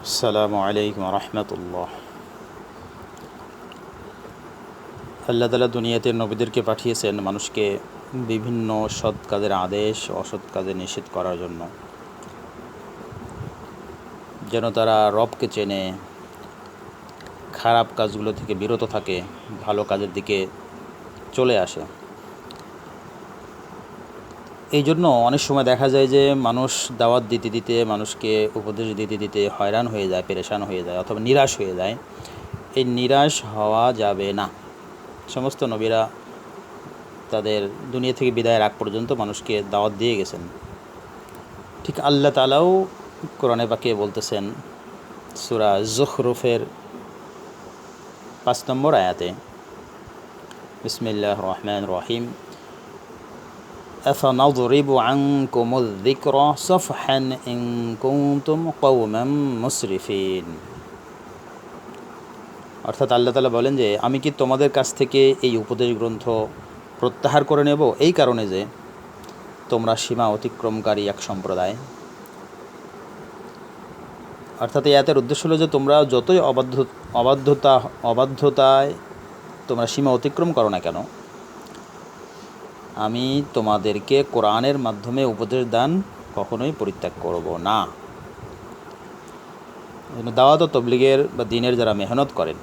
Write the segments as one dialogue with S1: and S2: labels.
S1: আসসালামু আলাইকুম রহমতুল্লাহ। আল্লাহ তাআলা দুনিয়াতে নবীদেরকে পাঠিয়েছেন মানুষকে বিভিন্ন সৎ কাজের আদেশ অসৎ কাজে নিষেধ করার জন্য, যেন তারা রবকে চেনে, খারাপ কাজগুলো থেকে বিরত থাকে, ভালো কাজের দিকে চলে আসে। এই জন্য অনেক সময় দেখা যায় যে মানুষ দাওয়াত দিতে দিতে, মানুষকে উপদেশ দিতে দিতে হয়রান হয়ে যায়, পেরেশান হয়ে যায়, অথবা নিরাশ হয়ে যায়। এই নিরাশ হওয়া যাবে না। সমস্ত নবীরা তাদের দুনিয়া থেকে বিদায়ের আগ পর্যন্ত মানুষকে দাওয়াত দিয়ে গেছেন। ঠিক আল্লাহ তাআলাও কোরআনে পাকে বলতেছেন সূরা যুখরুফের ৫ নম্বর আয়াতে, বিসমিল্লাহির রহমানির রহিম, আফানাযরিবু আনকুমুয যিকরা সাফহান ইন কুনতুম কওমান মুসরিফিন। অর্থাৎ আল্লাহ তাআলা বলেন যে আমি কি তোমাদের কাছ থেকে এই উপদেশ গ্রন্থ প্রত্যাহার করে নেব এই কারণে যে তোমরা সীমা অতিক্রমকারী এক সম্প্রদায়। অর্থাৎ এই আয়াতের উদ্দেশ্য হলো যে তোমরা যতই অবাধ্যতায় তোমরা সীমা অতিক্রম করো না কেন, আমি তোমাদেরকে কোরআনের মাধ্যমে উপদেশ দান কখনোই পরিত্যাগ করব না। দাওয়াত ও তবলিগের বা দ্বীনের যারা মেহনত করেন,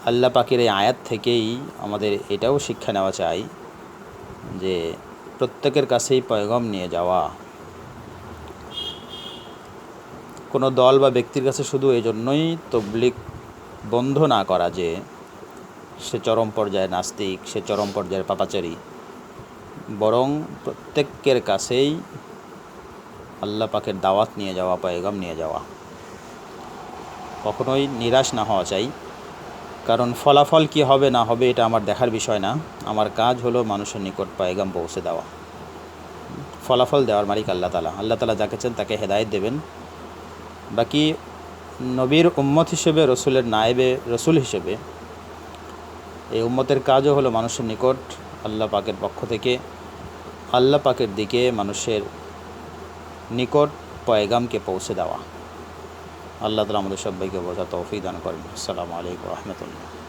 S1: আল্লাহ পাকের এই আয়াত থেকেই আমাদের এটাও শিক্ষা নেওয়া চাই যে প্রত্যেকের কাছেই পয়গাম নিয়ে যাওয়া। কোনো দল বা ব্যক্তির কাছে শুধু এই জন্যই তবলিগ বন্ধ না করা যে সে চরম পর্যায়ে নাস্তিক, সে চরম পর্যায়ের পাপাচারী, বরং প্রত্যেকের কাছেই আল্লাহ পাকের দাওয়াত নিয়ে যাওয়া, পয়গাম নিয়ে যাওয়া। কখনোই নিরাশ না হওয়া চাই, কারণ ফলাফল কি হবে না হবে এটা আমার দেখার বিষয় না। আমার কাজ হলো মানুষের নিকট পয়গাম পৌঁছে দেওয়া। ফলাফল দেওয়ার মালিক আল্লাহ তাআলা। আল্লাহ তাআলা যাকে চান তাকে হেদায়েত দেবেন। বাকি নবীর উম্মত হিসেবে, রসুলের নায়েবে রসুল হিসেবে এই উম্মতের কাজও হলো মানুষের নিকট আল্লাহ পাকের পক্ষ থেকে আল্লাহ পাকের দিকে মানুষের নিকট পয়গামকে পৌঁছে দেওয়া। আল্লাহ তাআলা আমাদের সবাইকে বোঝার তৌফিক দান করেন। আসসালামু আলাইকুম রহমতুল্লাহ।